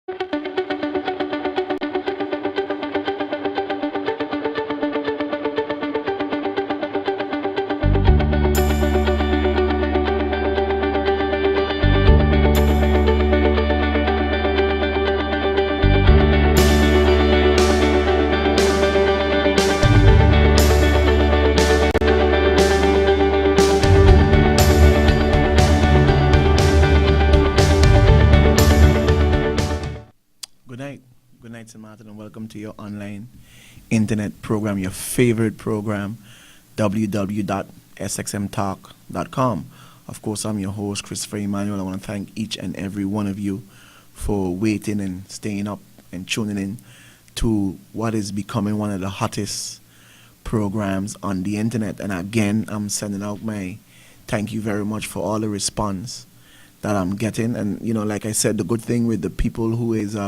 Good night. Good night, St. Martin, and welcome to your online internet program, your favorite program, www.sxmtalk.com. Of course, I'm your host, Christopher Emmanuel. I want to thank each and every one of you for waiting and staying up and tuning in to what is becoming one of the hottest programs on the internet. And again, I'm sending out my thank you very much for all the response that I'm getting. And, like I said, the good thing with the people who is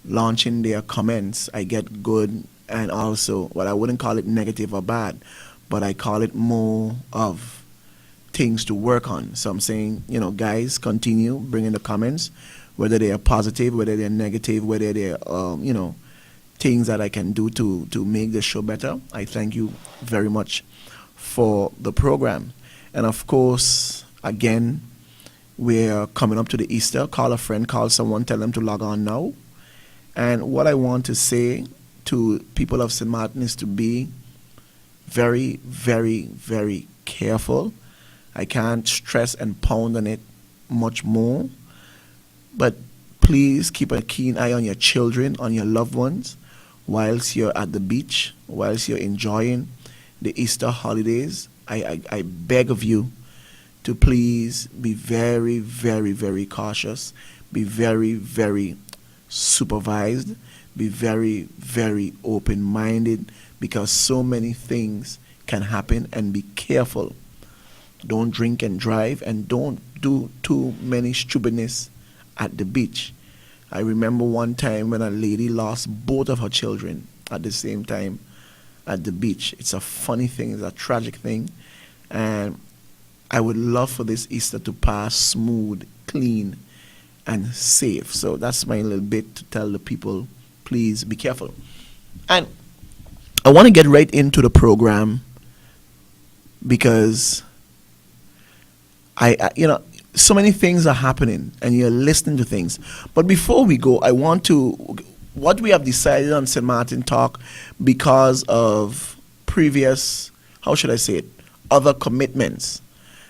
launching their comments, I get good and also, well, I wouldn't call it negative or bad, but I call it more of things to work on. So I'm saying, guys, continue bringing the comments, whether they are positive, whether they're negative, whether they're, things that I can do to make the show better. I thank you very much for the program. And of course, again, we're coming up to the Easter. Call a friend, call someone, tell them to log on now. And what I want to say to people of St. Martin is to be very, very, very careful. I can't stress and pound on it much more. But please keep a keen eye on your children, on your loved ones, whilst you're at the beach, whilst you're enjoying the Easter holidays. I beg of you to please be very, very, very cautious. Be very, very supervised, be very, very open-minded, because so many things can happen, and be careful. Don't drink and drive, and don't do too many stupidness at the beach. I remember one time when a lady lost both of her children at the same time at the beach. It's a funny thing, it's a tragic thing, and I would love for this Easter to pass smooth, clean, and safe. So that's my little bit to tell the people, please be careful. And I want to get right into the program because so many things are happening and you're listening to things. But before we go, I want to, what we have decided on St. Martin Talk, because of previous, how should I say it, other commitments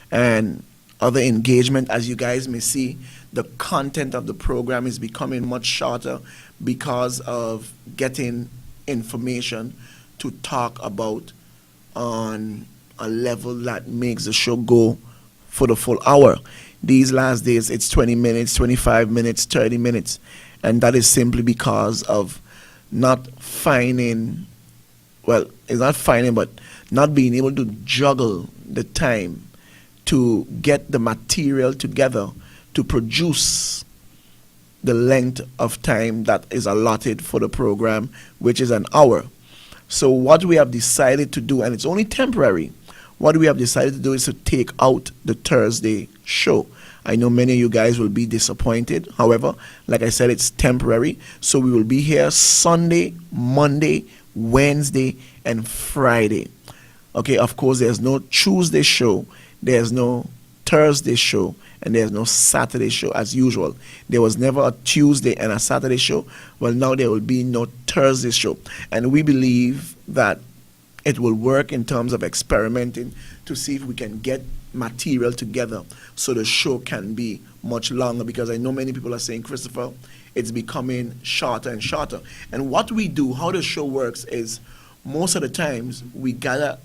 and other engagement, as you guys may see, the content of the program is becoming much shorter because of getting information to talk about on a level that makes the show go for the full hour. These last days, it's 20 minutes, 25 minutes, 30 minutes. And that is simply because of not finding, well, it's not finding, but not being able to juggle the time to get the material together to produce the length of time that is allotted for the program, which is an hour. So what we have decided to do, and it's only temporary, what we have decided to do is to take out the Thursday show. I know many of you guys will be disappointed. However, like I said, it's temporary. So we will be here Sunday, Monday, Wednesday, and Friday. Okay, of course, there's no Tuesday show, there's no Thursday show, and there's no Saturday show as usual. There was never a Tuesday and a Saturday show. Well, now there will be no Thursday show. And we believe that it will work in terms of experimenting to see if we can get material together so the show can be much longer, because I know many people are saying, Christopher, it's becoming shorter and shorter. And what we do, how the show works is, most of the times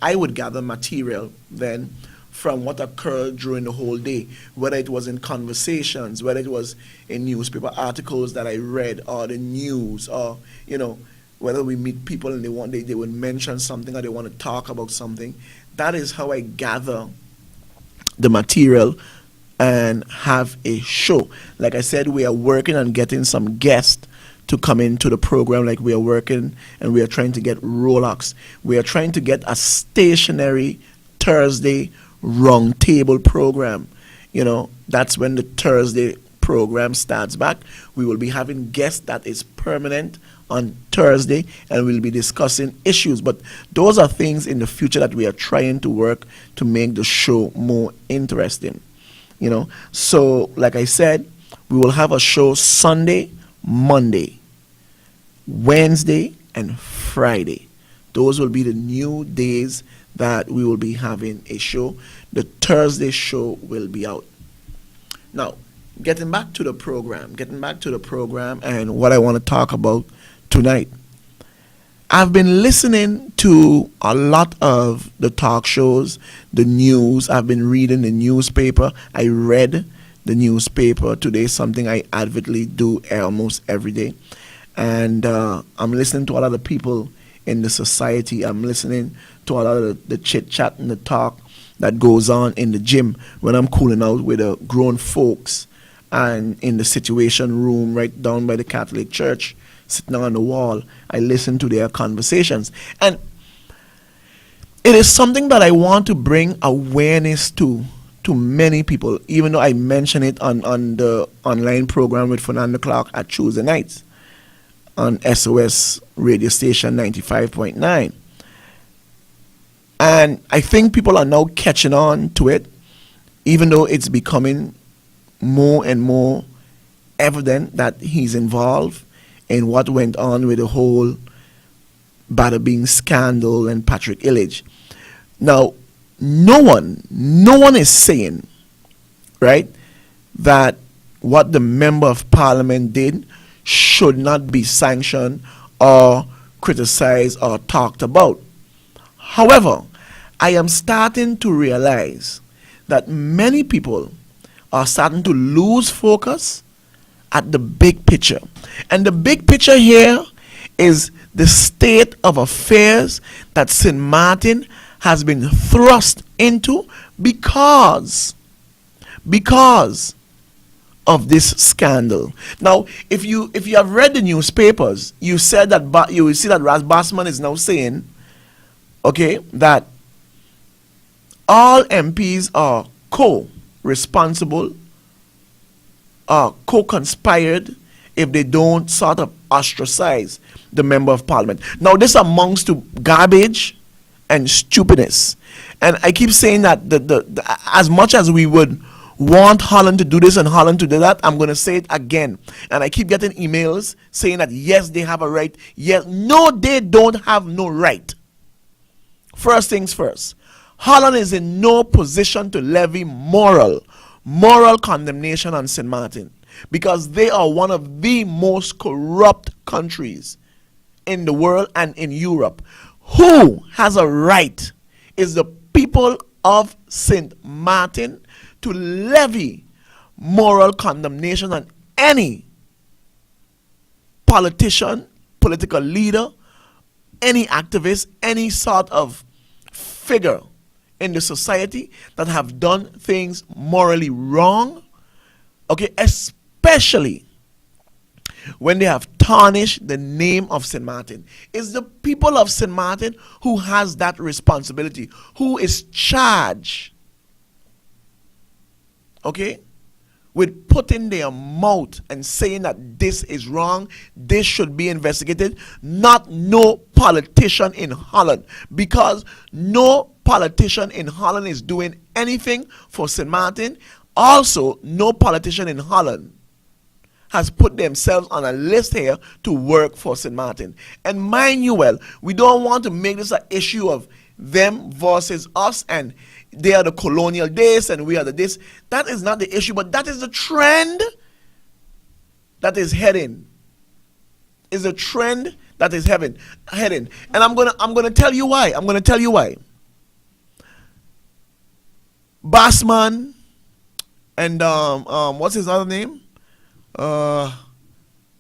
I would gather material then from what occurred during the whole day, whether it was in conversations, whether it was in newspaper articles that I read, or the news, or whether we meet people and they would mention something, or they want to talk about something. That is how I gather the material and have a show. Like I said, we are working on getting some guests to come into the program. Like we are working and we are trying to get Rolex. We are trying to get a stationary Thursday round table program. That's when the Thursday program starts back. We will be having guests that is permanent on Thursday, and we'll be discussing issues. But those are things in the future that we are trying to work to make the show more interesting. You know, so like I said, we will have a show Sunday, Monday, Wednesday, and Friday. Those will be the new days that we will be having a show. The Thursday show will be out. Now, getting back to the program and what I want to talk about tonight. I've been listening to a lot of the talk shows, the news. I've been reading the newspaper. I read the newspaper today, something I avidly do almost every day. And I'm listening to a lot of people in the society. I'm listening to a lot of the chit-chat and the talk that goes on in the gym when I'm cooling out with the grown folks and in the situation room right down by the Catholic Church, sitting on the wall. I listen to their conversations. And it is something that I want to bring awareness to many people, even though I mention it on the online program with Fernando Clark at Tuesday nights on SOS radio station 95.9. And I think people are now catching on to it, even though it's becoming more and more evident that he's involved in what went on with the whole Bada Bing scandal and Patrick Illich. Now, no one is saying, right, that what the member of parliament did should not be sanctioned or criticized or talked about. However, I am starting to realize that many people are starting to lose focus at the big picture. And the big picture here is the state of affairs that St. Martin has been thrust into because of this scandal. Now, if you have read the newspapers, you said that you will see that Ras Bassman is now saying, okay, that all MPs are co-responsible, co-conspired if they don't sort of ostracize the member of parliament. Now, this amounts to garbage and stupidness. And I keep saying that the as much as we would want Holland to do this and Holland to do that, I'm going to say it again. And I keep getting emails saying that, yes, they have a right. Yes, no, they don't have no right. First things first, Holland is in no position to levy moral condemnation on St. Martin because they are one of the most corrupt countries in the world and in Europe. Who has a right is the people of St. Martin to levy moral condemnation on any politician, political leader, any activist, any sort of figure in the society that have done things morally wrong, okay, especially when they have tarnished the name of St. Martin. It's the people of St. Martin who has that responsibility, who is charged, okay, with putting their mouth and saying that this is wrong, this should be investigated, not no politician in Holland, because no politician in Holland is doing anything for St. Martin. Also, no politician in Holland has put themselves on a list here to work for St. Martin. And mind you well, we don't want to make this an issue of them versus us and they are the colonial this and we are the this. That is not the issue, but that is the trend that is heading. Is a trend that is heading. And I'm gonna tell you why. I'm gonna tell you why. Bassman and what's his other name?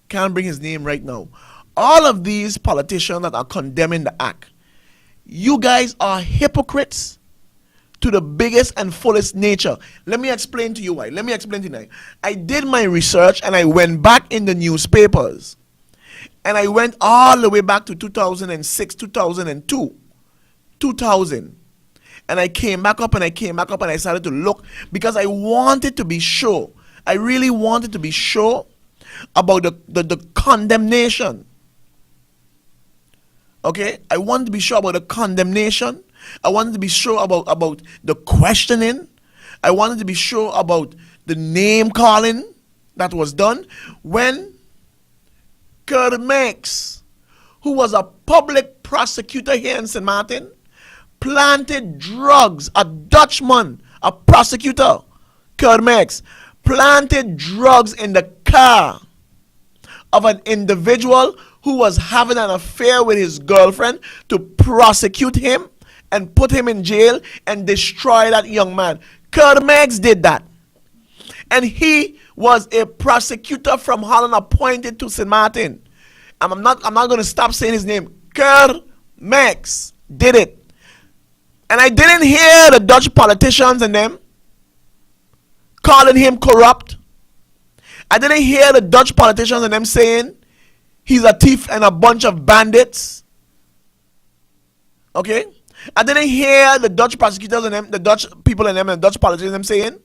Can't bring his name right now. All of these politicians that are condemning the act, you guys are hypocrites to the biggest and fullest nature. Let me explain to you why. I did my research and I went back in the newspapers. And I went all the way back to 2006, 2002, 2000. And I came back up and I started to look because I wanted to be sure. I really wanted to be sure about the condemnation. Okay? I wanted to be sure about the condemnation. I wanted to be sure about the questioning. I wanted to be sure about the name calling that was done when Kermex, who was a public prosecutor here in St. Martin, planted drugs. A Dutchman, a prosecutor, Kermex, planted drugs in the car of an individual who was having an affair with his girlfriend to prosecute him and put him in jail and destroy that young man. Kermex did that. And he was a prosecutor from Holland appointed to St. Martin. I'm not going to stop saying his name. Kermex did it. And I didn't hear the Dutch politicians and them calling him corrupt. I didn't hear the Dutch politicians and them saying he's a thief and a bunch of bandits. Okay? I didn't hear the Dutch prosecutors and them, the Dutch people and them, and the Dutch politicians and them saying,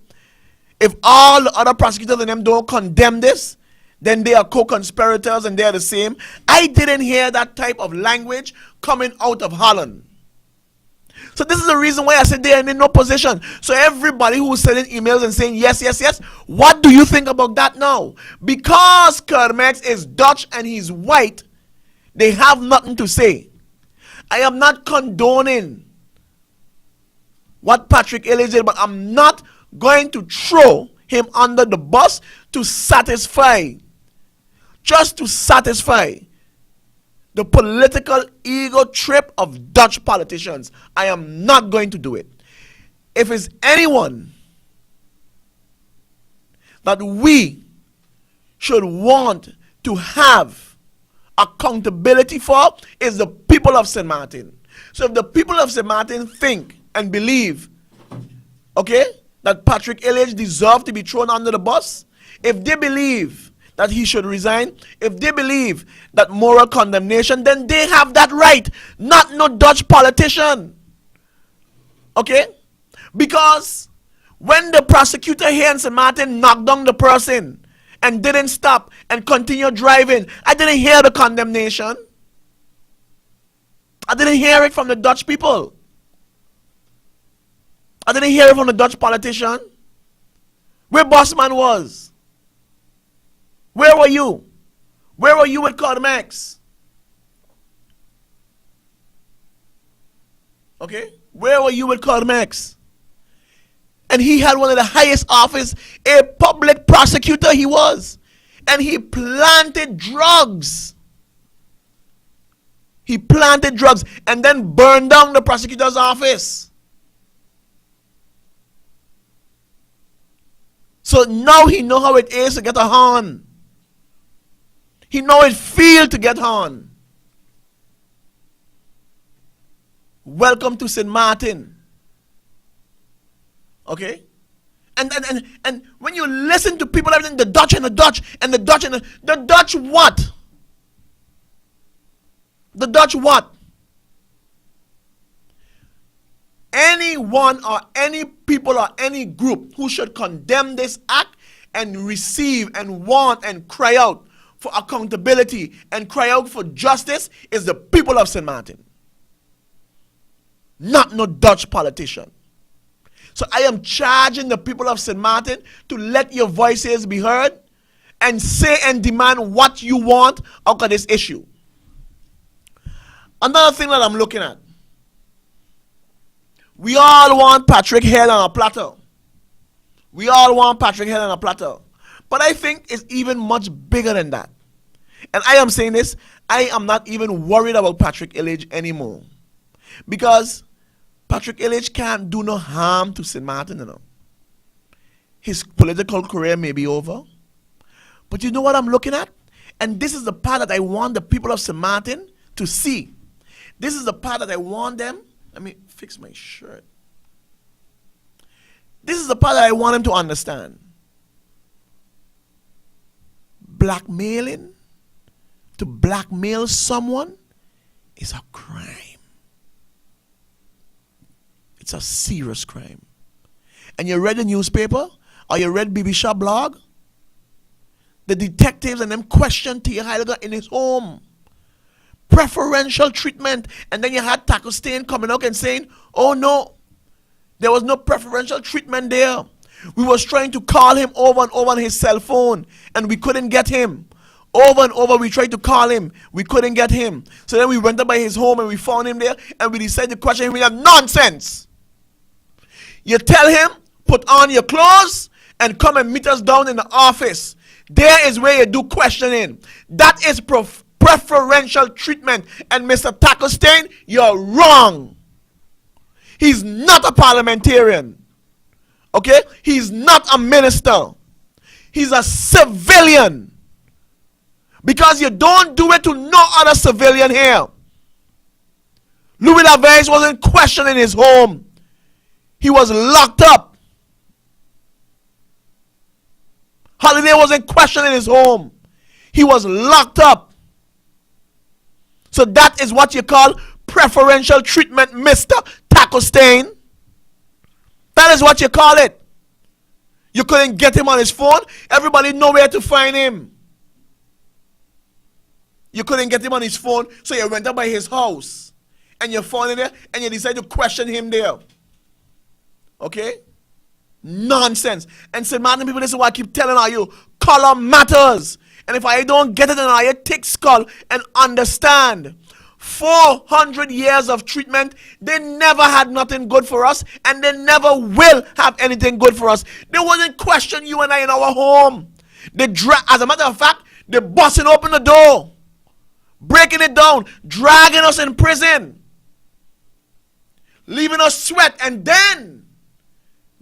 if all the other prosecutors and them don't condemn this, then they are co-conspirators and they are the same. I didn't hear that type of language coming out of Holland. So this is the reason why I said they are in no position. So everybody who's sending emails and saying yes, yes, yes, what do you think about that now? Because Kermex is Dutch and he's white, they have nothing to say. I am not condoning what Patrick HEYLIGER did, but I'm not going to throw him under the bus to satisfy, just to satisfy the political ego trip of Dutch politicians. I am not going to do it. If it's anyone that we should want to have accountability for, is the people of St. Martin. So if the people of St. Martin think and believe, okay, that Patrick HEYLIGER deserves to be thrown under the bus, if they believe that he should resign, if they believe that moral condemnation, then they have that right, not no Dutch politician. Okay? Because when the prosecutor here in St. Martin knocked down the person and didn't stop and continued driving, I didn't hear the condemnation. I didn't hear it from the Dutch people. I didn't hear it from the Dutch politician. Where Bossman was? Where were you? Where were you with Kermex? Okay? Where were you with Kermex? And he had one of the highest office, a public prosecutor he was. And he planted drugs. He planted drugs and then burned down the prosecutor's office. So now he know how it is to get a horn. He know it feel to get horn. Welcome to St. Martin. Okay? And when you listen to people, everything, the Dutch and the Dutch and the Dutch and the Dutch what? The Dutch what? Anyone or any people or any group who should condemn this act and receive and want and cry out for accountability and cry out for justice is the people of St. Martin. Not no Dutch politician. So I am charging the people of St. Martin to let your voices be heard and say and demand what you want out of this issue. Another thing that I'm looking at. We all want Patrick head on a platter. We all want Patrick head on a platter. But I think it's even much bigger than that. And I am saying this, I am not even worried about Patrick HEYLIGER anymore. Because Patrick HEYLIGER can't do no harm to St. Martin, you know. His political career may be over. But you know what I'm looking at? And this is the part that I want the people of St. Martin to see. This is the part that I want them. Let me fix my shirt. This is the part that I want them to understand. Blackmailing, to blackmail someone is a crime. It's a serious crime. And you read the newspaper or you read BBC blog The detectives and them questioned Theo HEYLIGER in his home. Preferential treatment. And then you had Taco Stain coming out and saying, oh no, there was no preferential treatment there. We was trying to call him over and over on his cell phone, and we couldn't get him. Over and over we tried to call him. We couldn't get him. So then we went up by his home and we found him there, and we decided to question him. We have nonsense. You tell him, put on your clothes and come and meet us down in the office. There is where you do questioning. That is preferential treatment. And Mr. Taco Stain, you're wrong. He's not a parliamentarian. Okay? He's not a minister. He's a civilian. Because you don't do it to no other civilian here. Louis Lavergne wasn't questioned in his home. He was locked up. Holiday wasn't questioned in his home. He was locked up. So that is what you call preferential treatment, Mr. Taco Stain. That is what you call it. You couldn't get him on his phone. Everybody know where to find him. You couldn't get him on his phone, so you went up by his house. And you found him there, and you decided to question him there. Okay? Nonsense. And St. Martin people, this is what I keep telling you. Color matters. And if I don't get it, then I take skull and understand. 400 years of treatment, they never had nothing good for us, and they never will have anything good for us. They wouldn't question you and I in our home. As a matter of fact, they're busting open the door, breaking it down, dragging us in prison, leaving us sweat, and then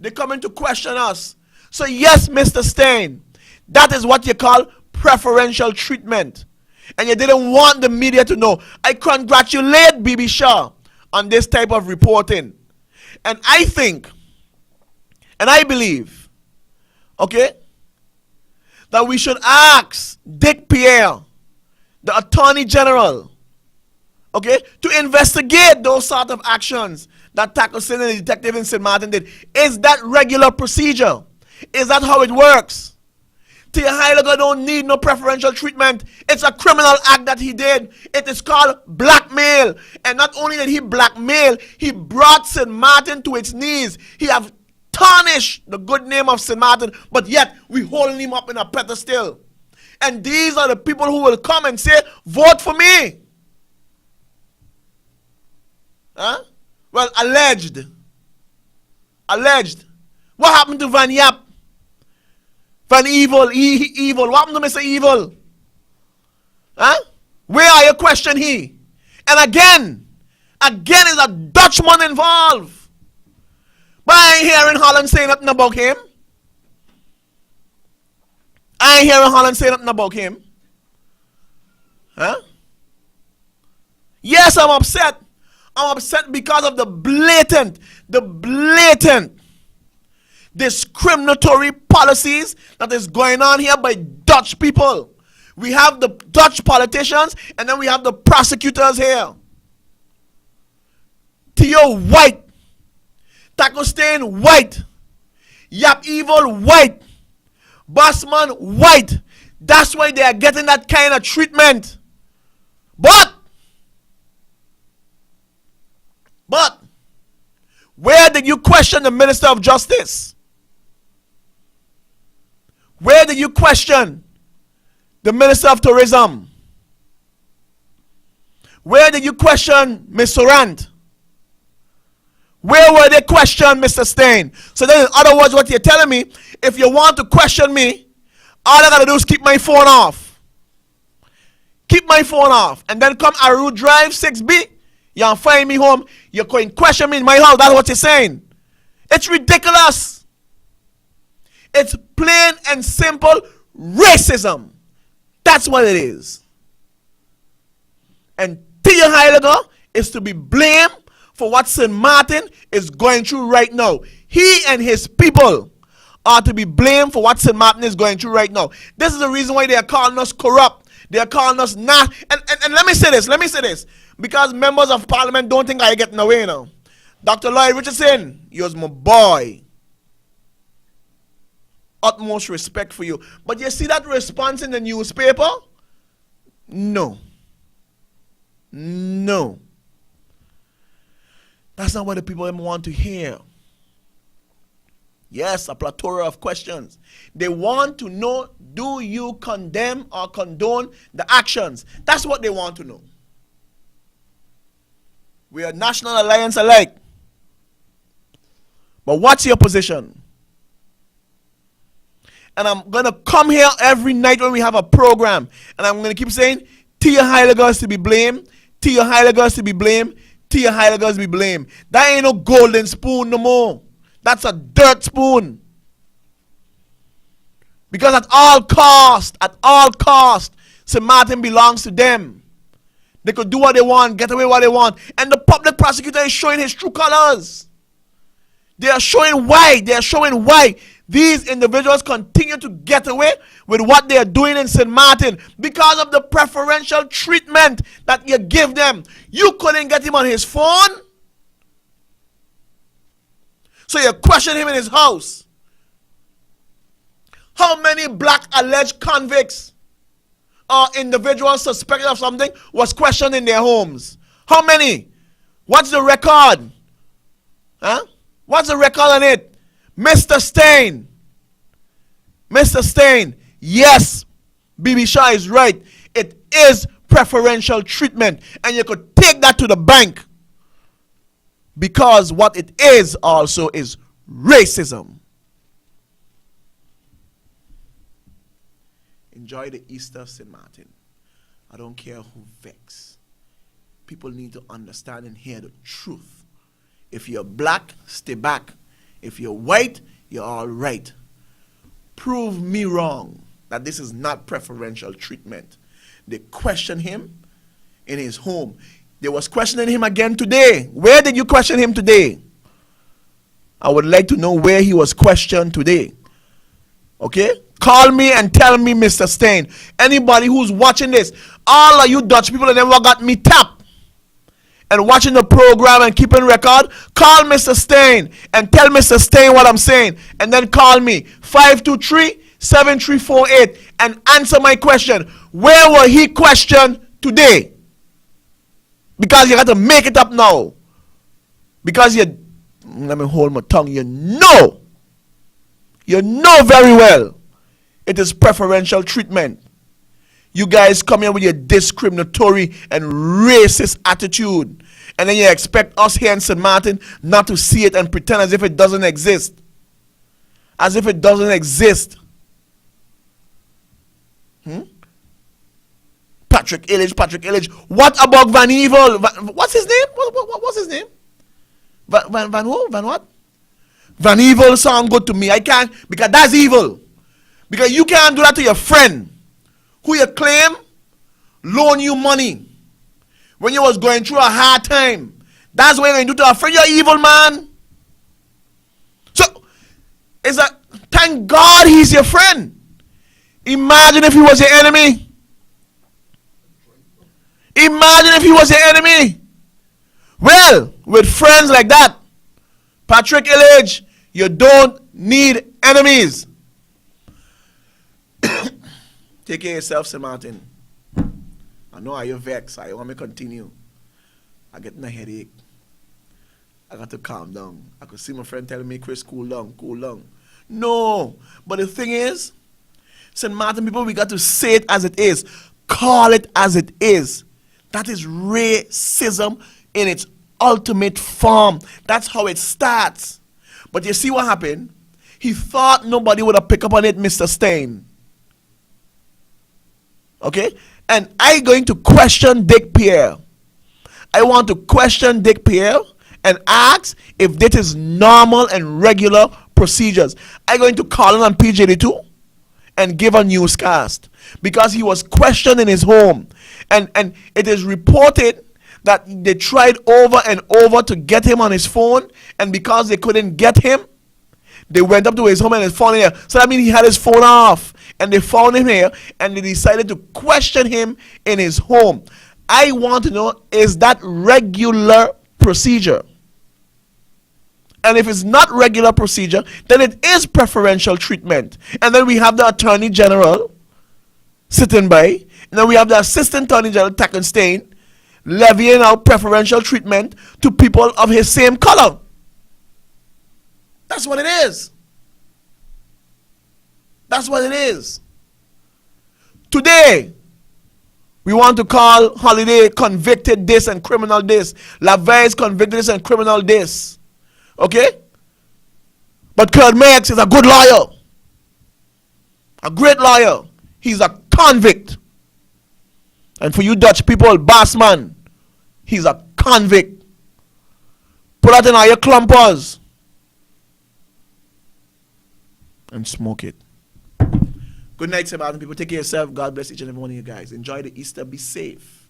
they come in to question us. So yes, Mr. Stain, that is what you call preferential treatment. And you didn't want the media to know. I congratulate BB Shaw on this type of reporting. And I think, and I believe, okay, that we should ask Dick Pierre, the Attorney General, okay, to investigate those sort of actions that Taco Stain and the detective in St. Martin did. Is that regular procedure? Is that how it works? Theo HEYLIGER don't need no preferential treatment. It's a criminal act that he did. It is called blackmail. And not only did he blackmail, he brought St. Martin to its knees. He have tarnished the good name of St. Martin, but yet we holding him up in a pedestal. And these are the people who will come and say, vote for me. Huh? Well, alleged. Alleged. What happened to Van Yap? Van Evil, Evil. What happened to Mr. Evil? Huh? Where are you question he? And again is a Dutchman involved. But I ain't hearing Holland say nothing about him. I ain't hearing Holland say nothing about him. Huh? Yes, I'm upset. I'm upset because of the blatant discriminatory policies that is going on here by Dutch people. We have the Dutch politicians, and then we have the prosecutors here. Theo white, Taco Stain white, Yap Evil white, Bossman white. That's why they are getting that kind of treatment. But where did you question the Minister of Justice? Where did you question the Minister of Tourism? Where did you question Ms. Sorant? Where were they questioned, Mr. Stain? So then, in other words, what you're telling me, if you want to question me, all I gotta do is keep my phone off. Keep my phone off. And then come Aru Drive 6B, you'll find me home, you're going to question me in my house. That's what you're saying. It's ridiculous. It's plain and simple racism. That's what it is. And Theo HEYLIGER is to be blamed for what St. Martin is going through right now. He and his people are to be blamed for what St. Martin is going through right now. This is the reason why they are calling us corrupt. They are calling us not. And let me say this. Because members of parliament don't think I getting away now. Dr. Lloyd Richardson, he was my boy. utmost respect for you. But you see that response in the newspaper? No. No. That's not what the people want to hear. Yes, a plethora of questions. They want to know, do you condemn or condone the actions? That's what they want to know. We are National Alliance alike. But what's your position? And I'm going to come here every night when we have a program. And I'm going to keep saying, Theo HEYLIGER is to be blamed. Theo HEYLIGER is to be blamed. Theo HEYLIGER is to be blamed. That ain't no golden spoon no more. That's a dirt spoon. Because at all cost, St. Martin belongs to them. They could do what they want, get away what they want. And the public prosecutor is showing his true colors. They are showing why. They are showing why these individuals continue to get away with what they are doing in St. Martin because of the preferential treatment that you give them. You couldn't get him on his phone, so you question him in his house. How many black alleged convicts or individuals suspected of something was questioned in their homes? How many? What's the record? Huh? What's the record on it? Mr. Stain. Mr. Stain. Yes, BB Shah is right. It is preferential treatment. And you could take that to the bank. Because what it is also is racism. Enjoy the Easter, St. Martin. I don't care who vex. People need to understand and hear the truth. If you're black, stay back. If you're white, you're all right. Prove me wrong that this is not preferential treatment. They question him in his home. They was questioning him again today. Where did you question him today? I would like to know where he was questioned today. Okay? Call me and tell me, Mr. Stain. Anybody who's watching this, all of you Dutch people that never got me tapped and watching the program and keeping record, call Mr. Stain and tell Mr. Stain what I'm saying. And then call me, 523-7348, and answer my question. Where were he questioned today? Because you got to make it up now. Because you, let me hold my tongue, you know very well it is preferential treatment. You guys come here with your discriminatory and racist attitude, and then you expect us here in St. Martin not to see it and pretend as if it doesn't exist. As if it doesn't exist. Patrick Illich. What about Van Evil? What's his name? What's his name? Van who? Van what? Van Evil sound good to me. I can't, because that's evil. Because you can't do that to your friend who you claim loan you money when you was going through a hard time. That's what you're going to do to a friend. You're evil, man. So, it's a, thank God he's your friend. Imagine if he was your enemy. Imagine if he was your enemy. Well, with friends like that, Patrick Illich, you don't need enemies. Take care of yourself, St. Martin. I know how you're vexed. I want me to continue. I get a headache. I got to calm down. I could see my friend telling me, Chris, cool down. No. But the thing is, St. Martin people, we got to say it as it is. Call it as it is. That is racism in its ultimate form. That's how it starts. But you see what happened? He thought nobody would have picked up on it, Mr. Stain. Okay? And I'm going to question Dick Pierre. I want to question Dick Pierre and ask if this is normal and regular procedures. I'm going to call him on PJD2 and give a newscast because he was questioned in his home. And it is reported that they tried over and over to get him on his phone, and because they couldn't get him, they went up to his home and they found him here. So that means he had his phone off, and they found him here, and they decided to question him in his home. I want to know, is that regular procedure? And if it's not regular procedure, then it is preferential treatment. And then we have the Attorney General sitting by. And then we have the Assistant Attorney General, Tackenstein, levying out preferential treatment to people of his same color. That's what it is. That's what it is. Today, we want to call Holiday convicted this and criminal this. LaVey is convicted this and criminal this. Okay? But Kurt Meeks is a good lawyer. A great lawyer. He's a convict. And for you Dutch people, Bassman, he's a convict. Put that in all your clumpers. And smoke it. Good night, St. Martin people. Take care of yourself. God bless each and every one of you guys. Enjoy the Easter. Be safe.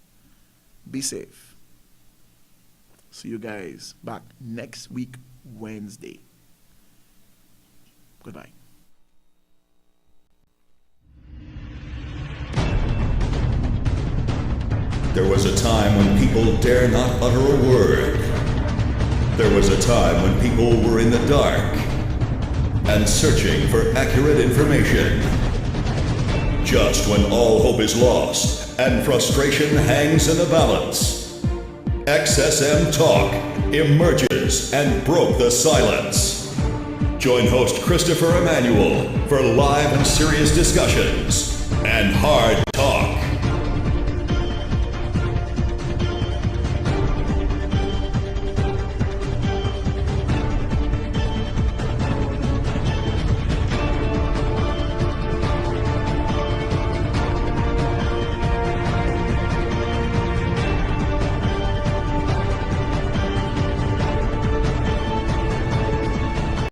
Be safe. See you guys back next week, Wednesday. Goodbye. There was a time when people dare not utter a word. There was a time when people were in the dark and searching for accurate information. Just when all hope is lost and frustration hangs in the balance, XSM Talk emerges and broke the silence. Join host Christopher Emmanuel for live and serious discussions and hard